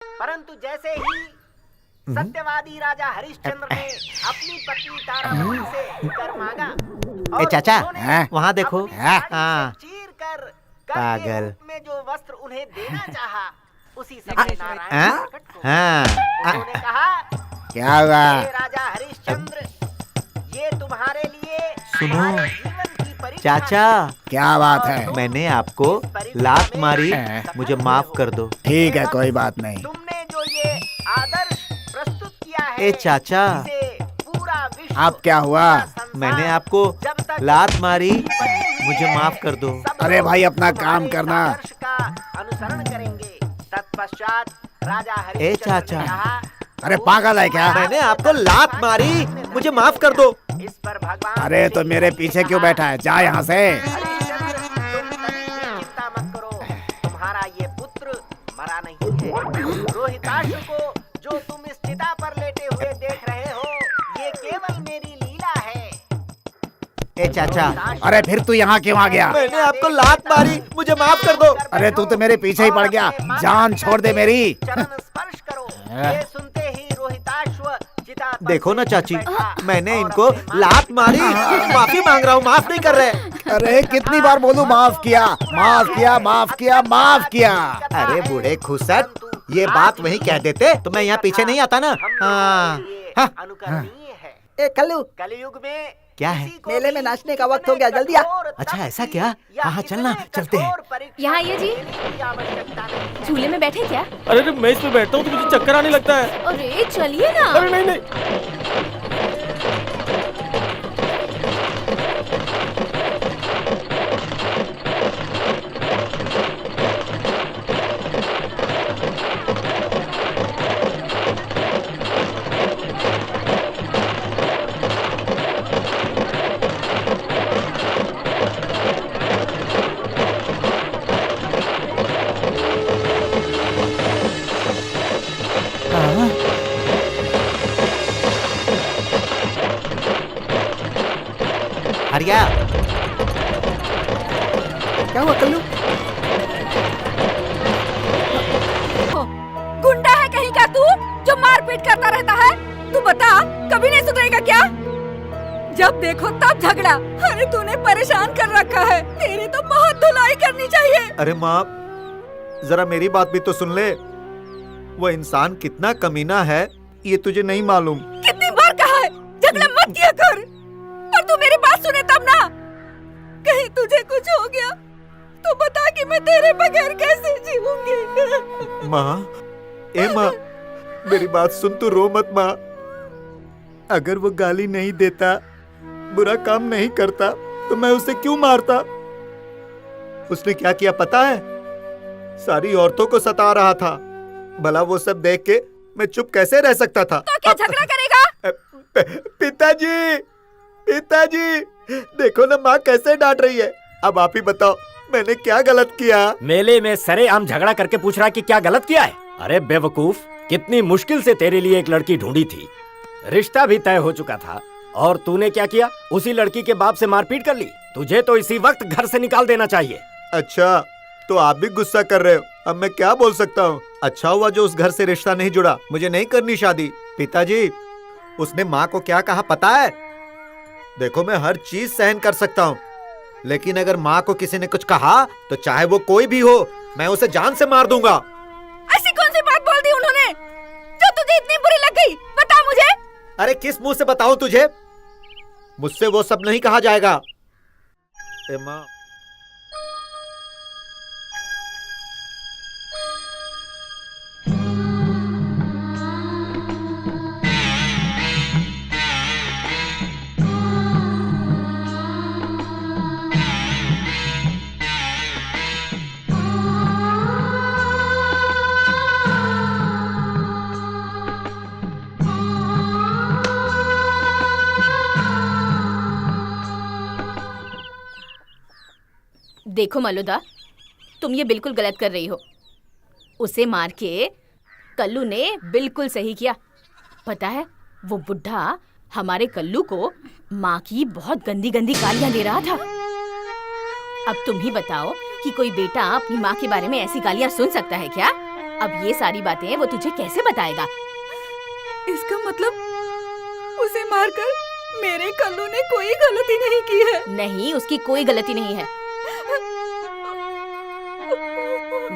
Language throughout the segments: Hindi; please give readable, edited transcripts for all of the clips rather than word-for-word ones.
परंतु जैसे ही सत्यवादी राजा हरिश्चंद्र ने अपनी पत्नी तारामती से कर मांगा ए चाचा, वहाँ देखो। हाँ, चीर कर पागल रूप में जो वस्त्र उन्हें देना चाहा, उसी समय नारायण प्रकट हो गए। उन्होंने कहा, क्या हुआ? हे राजा हरिश्चंद्र, ये तुम्हारे लिए सुनो तुम्हारे जीवन की परीक्षा चाचा, क्या बात है? मैंने आपको लात मारी, मुझे माफ कर दो। ठीक है, कोई बात नहीं। तुमने जो ये आदर्श प्रस्तुत किया है, ए चाचा, इसे पूरा विश्व, अब क्या हुआ? मैंने आपको लात मारी, मुझे माफ कर दो। अरे भाई, अपना काम करना। का अनुसरण करेंगे। तत्पश्चात राजा ए चाचा, अरे पागल है क्या? मैंने आपको लात मारी, मुझे माफ कर दो। इस पर भगवान अरे तो मेरे पीछे क्यों बैठा है? जा यहाँ से। हरिश्चंद्र, तुम तनिक भी चिंता मत करो, तुम्हारा ये पुत्र मरा नहीं है। रोहिताश्व को जो तुम इस चिता पर लेटे हुए देख रहे हो, ये केवल मेरी लीला है। ए चाचा, अरे फिर तू यहाँ क्यों आ गया? मैंने आपको लात मारी, मुझे माफ कर दो। अरे तू तो मेरे पीछे ही पड़ गया। जान छोड़ दे मेरी। चरण स्पर्श करो। ये सुनते ही रोहिताश्व चिता पर देखो ना से चाची, बैठा मैंने और इनको अपने लात मारी, माफी मांग रहा हूँ, माफ नहीं कर रहे। अरे कितनी बार बोलूं, माफ किया, माफ किया, माफ किया, माफ किया। अरे बूढ़े खुसट, ये बात वही कह देते तो मैं यहाँ पीछे नहीं आता ना। हाँ, अनुकरणीय है। ए कल्लू, कलियुग में क्या है? मेले में नाचने का वक्त हो गया, जल्दी आ। अच्छा, ऐसा क्या? हाँ, चलना, चलते हैं। यहाँ आइए जी। झूले में बैठे क्या? अरे मैं इस पे बैठता हूँ तो मुझे चक्कर आने लगता है। अरे चलिए ना। अरे नहीं नहीं। हरिया, क्या हुआ कल्लू? गुंडा है कहीं का तू, जो मारपीट करता रहता है? तू बता, कभी नहीं सुधरेगा क्या? जब देखो तब झगड़ा। अरे तूने परेशान कर रखा है, तेरी तो बहुत धुलाई करनी चाहिए। अरे माँ, जरा मेरी बात भी तो सुन ले। वो इंसान कितना कमीना है, ये तुझे नहीं मालूम। कितनी बार कहा है झगड़ा मत किया कर, पर तू मेरी बात सुने तब ना। कहीं तुझे कुछ हो गया तो बता कि मैं तेरे बगैर कैसे जीऊंगी। माँ, ए माँ, मेरी बात सुन, तू रो मत माँ। अगर वो गाली नहीं देता, बुरा काम नहीं करता, तो मैं उसे क्यों मारता? उसने क्या किया पता है? सारी औरतों को सता रहा था। भला वो सब देख के मैं चुप कैसे रह सकता था? तो क्या झगड़ा करेगा? पिताजी, पिताजी, देखो ना माँ कैसे डांट रही है। अब आप ही बताओ, मैंने क्या गलत किया? मेले में सरेआम झगड़ा करके पूछ रहा है कि क्या गलत किया है? अरे बेवकूफ, कितनी मुश्किल से तेरे लिए एक लड़की ढूंढी थी, रिश्ता भी तय हो चुका था, और तूने क्या किया? उसी लड़की के बाप से मारपीट कर ली। तुझे तो इसी वक्त घर से निकाल देना चाहिए। अच्छा, तो आप भी गुस्सा कर रहे हो। अब मैं क्या बोल सकता हूँ? अच्छा हुआ जो उस घर से रिश्ता नहीं जुड़ा। मुझे नहीं करनी शादी। पिताजी, उसने माँ को क्या कहा पता है? देखो, मैं हर चीज सहन कर सकता हूँ, लेकिन अगर माँ को किसी ने कुछ कहा तो चाहे वो कोई भी हो, मैं उसे जान से मार दूंगा। ऐसी कौन सी बात बोल दी उन्होंने जो तुझे इतनी बुरी लग गई? बता मुझे। अरे किस मुंह से बताऊं तुझे? मुझसे वो सब नहीं कहा जाएगा। ए माँ, देखो मलुदा, तुम ये बिल्कुल गलत कर रही हो। उसे मार के कल्लू ने बिल्कुल सही किया। पता है, वो बुढ़ा हमारे कल्लू को माँ की बहुत गंदी गंदी गालियां दे रहा था। अब तुम ही बताओ कि कोई बेटा अपनी माँ के बारे में ऐसी गालियां सुन सकता है क्या? अब ये सारी बातें वो तुझे कैसे बताएगा? इसका मतलब उसे मारकर मेरे कल्लू ने कोई गलती नहीं की है। नहीं, उसकी कोई गलती नहीं है।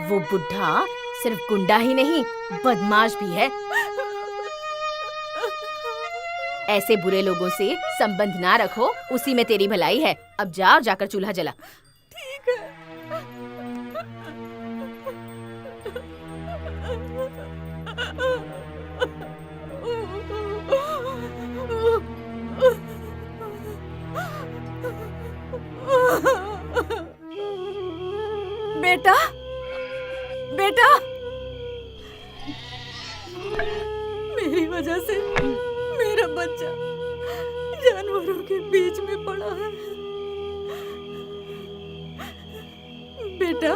वो बुढ़ा सिर्फ गुंडा ही नहीं, बदमाश भी है। ऐसे बुरे लोगों से संबंध ना रखो, उसी में तेरी भलाई है। अब जा और जाकर चूल्हा जला। ठीक है। बेटा, बेटा, मेरी वजह से मेरा बच्चा जानवरों के बीच में पड़ा है। बेटा,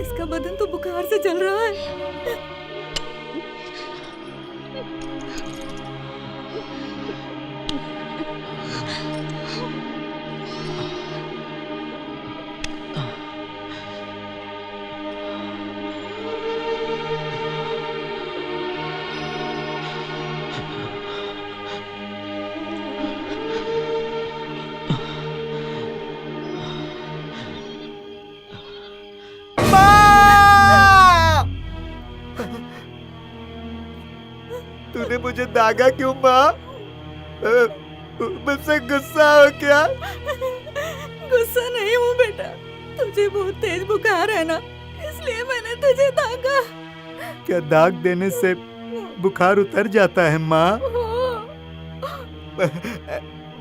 इसका बदन तो बुखार से जल रहा है। तूने मुझे दागा क्यों माँ? मुझसे गुस्सा हो क्या? गुस्सा नहीं हूँ बेटा, तुझे बहुत तेज बुखार है ना, इसलिए मैंने तुझे दागा। क्या दाग देने से बुखार उतर जाता है माँ?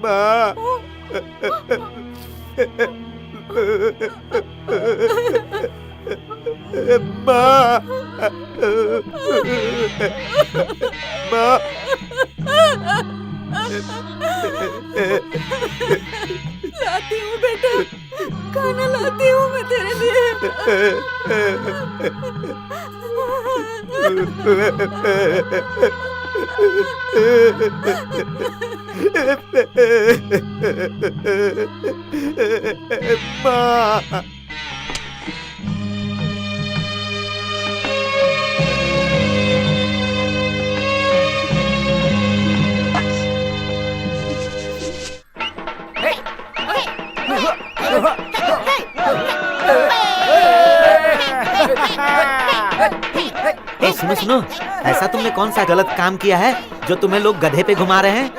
माँ, माँ, माँ, लाती हूँ बेटा, खाना लाती हूँ मैं तेरे लिए। माँ, सुनो सुनो, ऐसा तुमने कौन सा गलत काम किया है जो तुम्हें लोग गधे पे घुमा रहे हैं?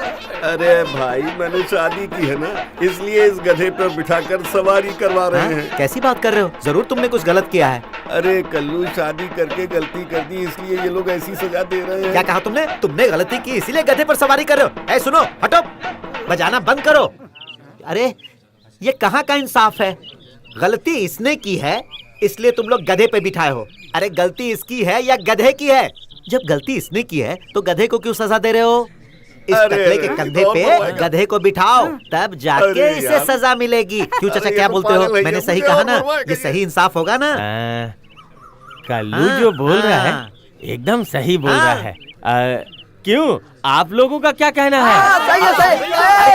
अरे भाई, मैंने शादी की है ना, इसलिए इस गधे पर बिठाकर सवारी करवा रहे हैं। कैसी बात कर रहे हो? जरूर तुमने कुछ गलत किया है। अरे कल्लू, शादी करके गलती कर दी, इसलिए ये लोग ऐसी सजा दे रहे हैं। क्या कहा तुमने? तुमने गलती की इसलिए गधे पर सवारी कर रहे हो? ऐ सुनो, हटो, बजाना बंद करो। अरे ये कहाँ का इंसाफ है? गलती इसने की है इसलिए तुम लोग गधे पे बिठाए हो। अरे गलती इसकी है या गधे की है? जब गलती इसने की है तो गधे को क्यों सजा दे रहे हो? इस टकले के कंधे पे गधे को बिठाओ, तब जाके इसे सजा मिलेगी। क्यों चाचा, क्या बोलते हो? मैंने सही कहा ना? ये सही इंसाफ होगा ना? कल्लू जो बोल रहा है एकदम सही बोल रहा है। क्यों, आप लोगों का क्या कहना है? सही है, सही।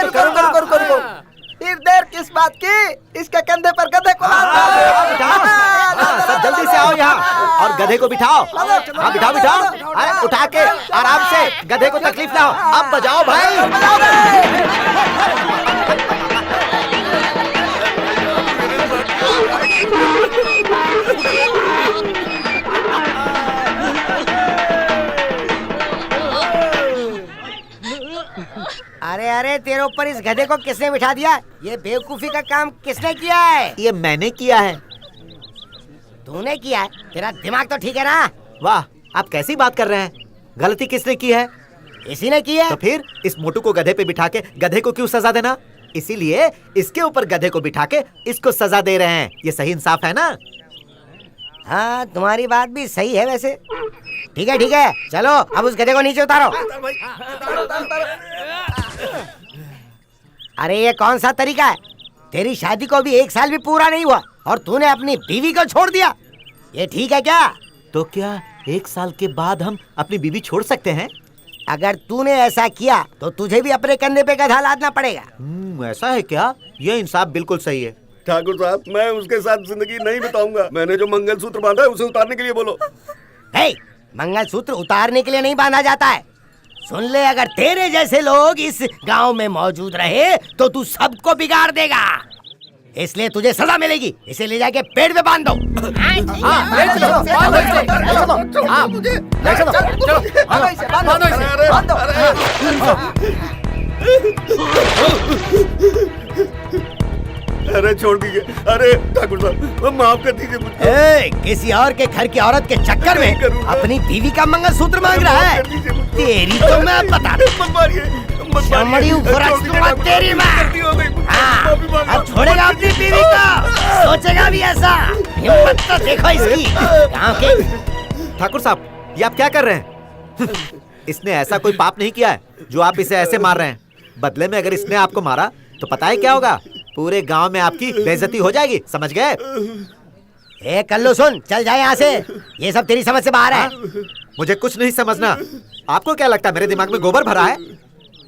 रुको। फिर देर किस बात की? इसके कंधे पर गधे को सब जल्दी से आओ यहाँ और गधे को बिठाओ। हाँ बिठाओ। अरे उठा के आराम से, गधे को तकलीफ ना हो। अब बजाओ भाई। अरे तेरे ऊपर इस गधे को किसने बिठा दिया? ये बेवकूफी का काम किसने किया है? ये मैंने किया है। तूने किया है? तेरा दिमाग तो ठीक है ना? वाह, आप कैसी बात कर रहे हैं? गलती किसने की है? इसी ने की है। तो फिर इस मोटू को गधे पे बिठा के गधे को क्यों सजा देना? इसीलिए इसके ऊपर गधे को बिठा के इसको सजा दे रहे हैं। ये सही इंसाफ है ना? हाँ, तुम्हारी बात भी सही है वैसे। ठीक है, चलो अब उस गधे को नीचे उतारो। अरे ये कौन सा तरीका है? तेरी शादी को अभी 1 साल भी पूरा नहीं हुआ और तूने अपनी बीवी को छोड़ दिया। ये ठीक है क्या? तो क्या 1 साल के बाद हम अपनी बीवी छोड़ सकते हैं? अगर तूने ऐसा किया तो तुझे भी अपने कंधे पे गधा लादना पड़ेगा। ऐसा है क्या? ये इंसाफ बिल्कुल सही है। ठाकुर साहब, मैं उसके साथ जिंदगी नहीं बिताऊंगा। मैंने जो मंगलसूत्र बांधा है उसे उतारने के लिए बोलो। हे, मंगलसूत्र उतारने के लिए नहीं बांधा जाता है। सुन ले, अगर तेरे जैसे लोग इस गांव में मौजूद रहे तो तू सबको बिगाड़ देगा, इसलिए तुझे सजा मिलेगी। इसे ले जाके पेड़ पे बांध दो। अरे छोड़ दीजिए। अरे ठाकुर साहब, माफ कर दीजिए मुझे। किसी और के घर की औरत के चक्कर में अपनी बीवी का मंगलसूत्र मांग रहा है। तेरी तो मैं बता चमड़ी तेरी माँ। हाँ, अब छोड़ेगा अपनी बीवी को, सोचेगा भी ऐसा। हिम्मत तो देखो इसकी। गाँव के ठाकुर साहब, ये आप क्या कर रहे हैं? इसने ऐसा कोई पाप नहीं किया है जो आप इसे ऐसे मार रहे हैं। बदले में अगर इसने आपको मारा तो पता है क्या होगा? पूरे गांव में आपकी बेइज्जती हो जाएगी, समझ गए? ए कल्लू सुन, चल जाए यहाँ से। ये सब तेरी समझ से बाहर है। मुझे कुछ नहीं समझना। आपको क्या लगता है मेरे दिमाग में गोबर भरा है?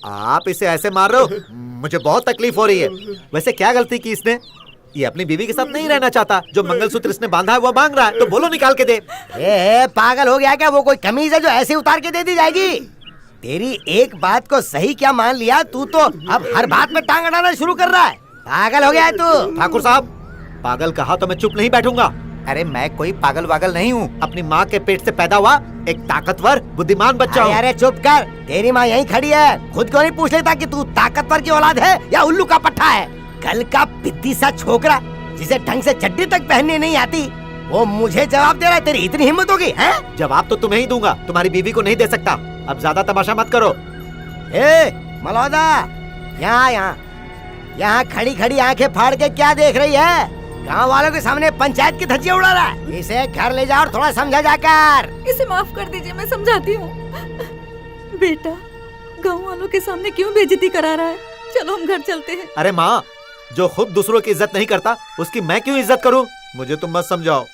आप इसे ऐसे मार रहे हो, मुझे बहुत तकलीफ हो रही है। वैसे क्या गलती की इसने? ये अपनी बीवी के साथ नहीं रहना चाहता। जो मंगलसूत्र इसने बांधा है वो मांग रहा है, तो बोलो निकाल के दे। पागल हो गया क्या? वो कोई कमीज है जो ऐसे उतार के दे दी जाएगी? तेरी एक बात को सही क्या मान लिया? तू तो अब हर बात में टांग अड़ाना शुरू कर रहा है। पागल हो गया है तू। ठाकुर साहब, पागल कहा तो मैं चुप नहीं बैठूंगा। अरे मैं कोई पागल वागल नहीं हूँ। अपनी माँ के पेट से पैदा हुआ एक ताकतवर बुद्धिमान बच्चा हूँ। अरे चुप कर, तेरी माँ यहीं खड़ी है। खुद क्यों नहीं पूछ लेता कि तू ताकतवर की औलाद है या उल्लू का पट्टा है? कल का पिद्दी सा छोकरा जिसे ढंग से चड्डी तक पहनने नहीं आती, वो मुझे जवाब दे रहा है। तेरी इतनी हिम्मत होगी? जवाब तो तुम्हें ही दूंगा, तुम्हारी बीवी को नहीं दे सकता। अब ज्यादा तमाशा मत करो। मलौदा, यहाँ खड़ी खड़ी आंखें फाड़ के क्या देख रही है? गांव वालों के सामने पंचायत की धज्जियां उड़ा रहा है। इसे घर ले जाओ और थोड़ा समझा जाकर। इसे माफ कर दीजिए, मैं समझाती हूँ। बेटा, गांव वालों के सामने क्यों बेइज्जती करा रहा है? चलो हम घर चलते हैं। अरे माँ, जो खुद दूसरों की इज्जत नहीं करता उसकी मैं क्यों इज्जत करूँ? मुझे तुम मत समझाओ।